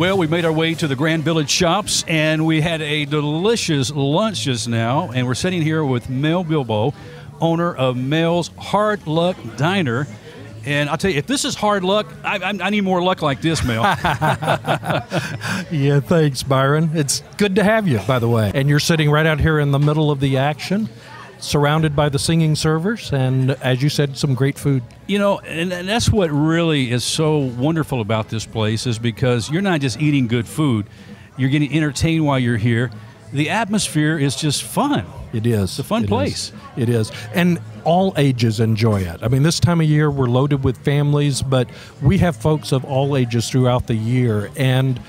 Well, we made our way to the Grand Village Shops, and we had a delicious lunch just now, and we're sitting here with Mel Bilbo, owner of Mel's Hard Luck Diner. And I'll tell you, if this is hard luck, I need more luck like this, Mel. Yeah, thanks, Byron. It's good to have you, by the way. And you're sitting right out here in the middle of the action, surrounded by the singing servers, and as you said, some great food. You know, and that's what really is so wonderful about this place, is because you're not just eating good food, you're getting entertained while you're here. The atmosphere is just fun. It is. It's a fun place. It is. And all ages enjoy it. I mean, this time of year, we're loaded with families, but we have folks of all ages throughout the year. And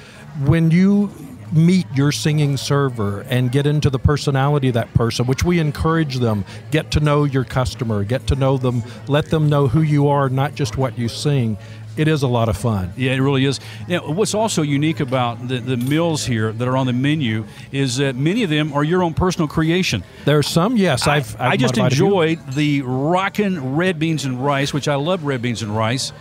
when you meet your singing server and get into the personality of that person, which we encourage them, get to know your customer, get to know them, let them know who you are, not just what you sing. It is a lot of fun. Yeah, it really is. You know, what's also unique about the meals here that are on the menu is that many of them are your own personal creation. There's some, yes. I just enjoyed the rockin' red beans and rice, which I love red beans and rice.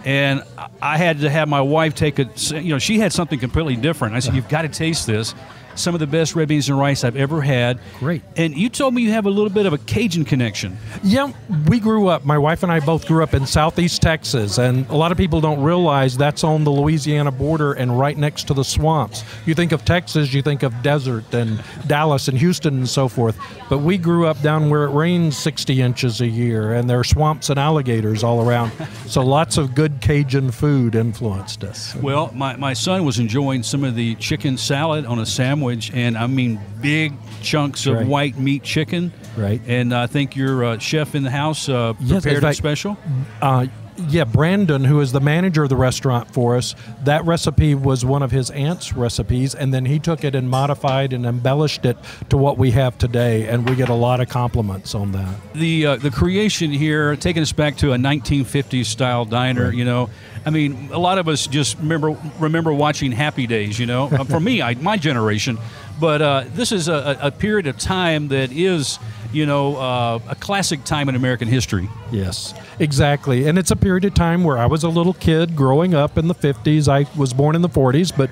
And I had to have my wife take she had something completely different. I said, you've got to taste this. Some of the best red beans and rice I've ever had. Great. And you told me you have a little bit of a Cajun connection. Yeah, we grew up, my wife and I both grew up in southeast Texas, and a lot of people don't realize that's on the Louisiana border and right next to the swamps. You think of Texas, you think of desert and Dallas and Houston and so forth, but we grew up down where it rains 60 inches a year, and there are swamps and alligators all around, so lots of good Cajun food influenced us. Well, my son was enjoying some of the chicken salad on a sandwich, and I mean big chunks of white meat chicken. Right. And I think your chef in the house prepared it special. Yeah, Brandon, who is the manager of the restaurant for us, that recipe was one of his aunt's recipes, and then he took it and modified and embellished it to what we have today, and we get a lot of compliments on that. The creation here, taking us back to a 1950s style diner, right. You know, I mean, a lot of us just remember watching Happy Days, you know, for me, my generation, but this is a period of time that is, you know, a classic time in American history. Yes, exactly. And it's a period of time where I was a little kid growing up in the 50s. I was born in the 40s, but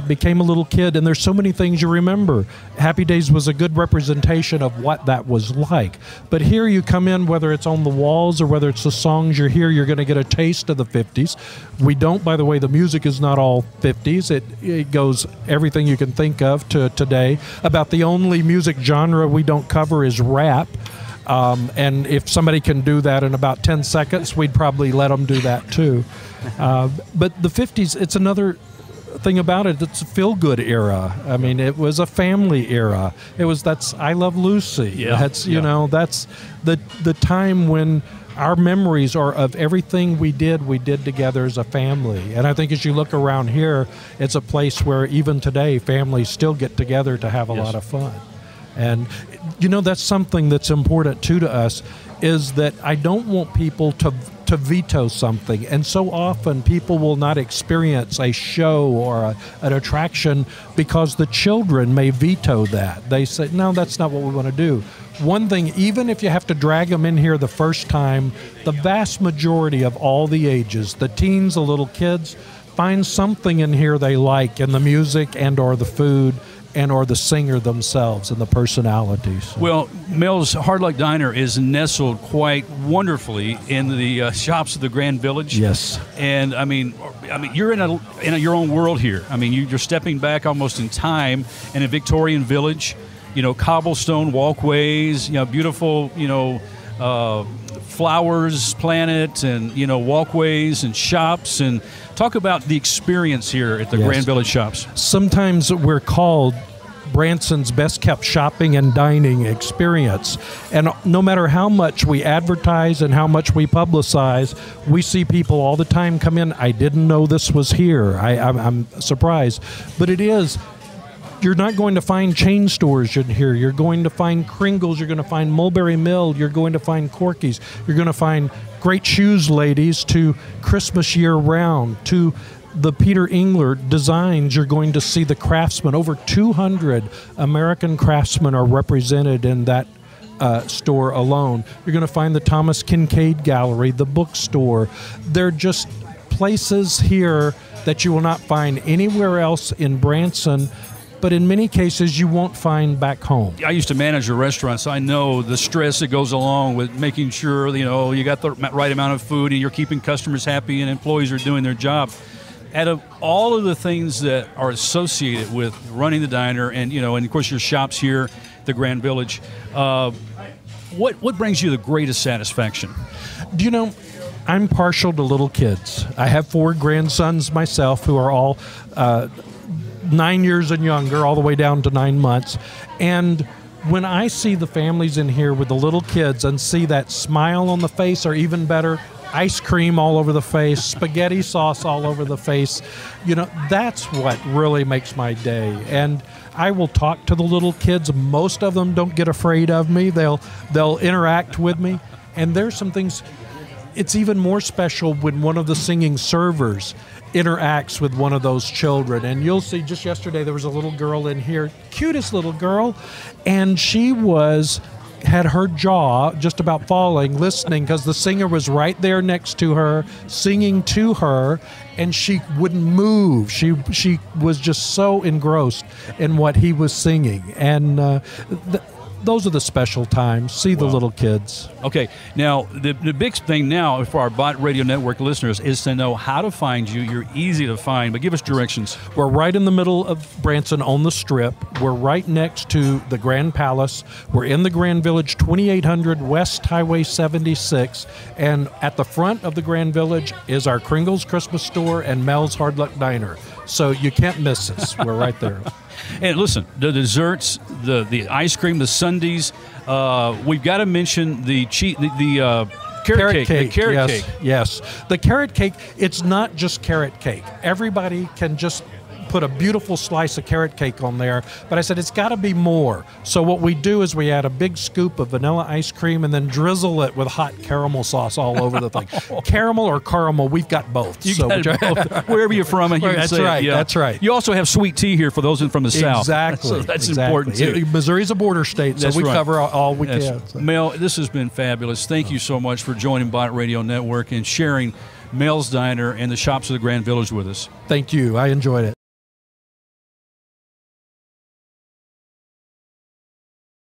became a little kid, and there's so many things you remember. Happy Days was a good representation of what that was like. But here you come in, whether it's on the walls or whether it's the songs you hear, you're going to get a taste of the 50s. We don't, by the way, the music is not all 50s. It goes everything you can think of to today. About the only music genre we don't cover is rap. And if somebody can do that in about 10 seconds, we'd probably let them do that too. But the 50s, it's another thing about it. It's a feel-good era. I mean, it was a family era. That's I Love Lucy. Yeah. That's that's the time when our memories are of everything we did together as a family. And I think as you look around here, it's a place where even today families still get together to have a lot of fun. And, you know, that's something that's important, too, to us, is that I don't want people to veto something. And so often people will not experience a show or an attraction because the children may veto that. They say, no, that's not what we want to do. One thing, even if you have to drag them in here the first time, the vast majority of all the ages, the teens, the little kids, find something in here they like in the music and or the food and or the singer themselves and the personalities. Well, Mel's Hard Luck Diner is nestled quite wonderfully in the shops of the Grand Village. Yes. And I mean, you're in your own world here. I mean, you're stepping back almost in time in a Victorian village. You know, cobblestone walkways. You know, beautiful. You know, flowers planted, and you know, walkways and shops. And talk about the experience here at the Grand Village Shops. Sometimes we're called Branson's best kept shopping and dining experience. And no matter how much we advertise and how much we publicize, we see people all the time come in. I didn't know this was here. I'm surprised. But it is. You're not going to find chain stores in here. You're going to find Kringles. You're going to find Mulberry Mill. You're going to find Corky's. You're going to find Great Shoes Ladies to Christmas year-round to the Peter Engler designs. You're going to see the craftsmen. Over 200 American craftsmen are represented in that store alone. You're going to find the Thomas Kincaid Gallery, the bookstore. They're just places here that you will not find anywhere else in Branson, but in many cases you won't find back home. I used to manage a restaurant, so I know the stress that goes along with making sure, you got the right amount of food and you're keeping customers happy and employees are doing their job. Out of all of the things that are associated with running the diner and, and of course your shops here, the Grand Village, what brings you the greatest satisfaction? I'm partial to little kids. I have 4 grandsons myself who are all 9 years and younger, all the way down to 9 months. And when I see the families in here with the little kids and see that smile on the face, or even better, ice cream all over the face, spaghetti sauce all over the face, that's what really makes my day. And I will talk to the little kids. Most of them don't get afraid of me. They'll interact with me. And there's some things, it's even more special when one of the singing servers interacts with one of those children. And you'll see, just yesterday there was a little girl in here, cutest little girl, and she had her jaw just about falling listening because the singer was right there next to her singing to her, and she wouldn't move. She was just so engrossed in what he was singing. And those are the special times. See the little kids. Okay. Now, the big thing now for our Bott Radio Network listeners is to know how to find you. You're easy to find, but give us directions. We're right in the middle of Branson on the Strip. We're right next to the Grand Palace. We're in the Grand Village, 2800 West Highway 76. And at the front of the Grand Village is our Kringle's Christmas store and Mel's Hard Luck Diner. So you can't miss us. We're right there. And listen, the desserts, the ice cream, the sundaes. We've got to mention the carrot cake. The carrot cake. Yes. The carrot cake, it's not just carrot cake. Everybody can just put a beautiful slice of carrot cake on there, but I said it's got to be more. So what we do is we add a big scoop of vanilla ice cream and then drizzle it with hot caramel sauce all over the thing. Caramel or caramel, we've got both. You got both. Wherever you're from, you can say right. Yeah. That's right. You also have sweet tea here for those from the South. Exactly. So that's important too. Missouri's a border state, so we cover all we can. So. Mel, this has been fabulous. Thank you so much for joining Bott Radio Network and sharing Mel's Diner and the shops of the Grand Village with us. Thank you. I enjoyed it.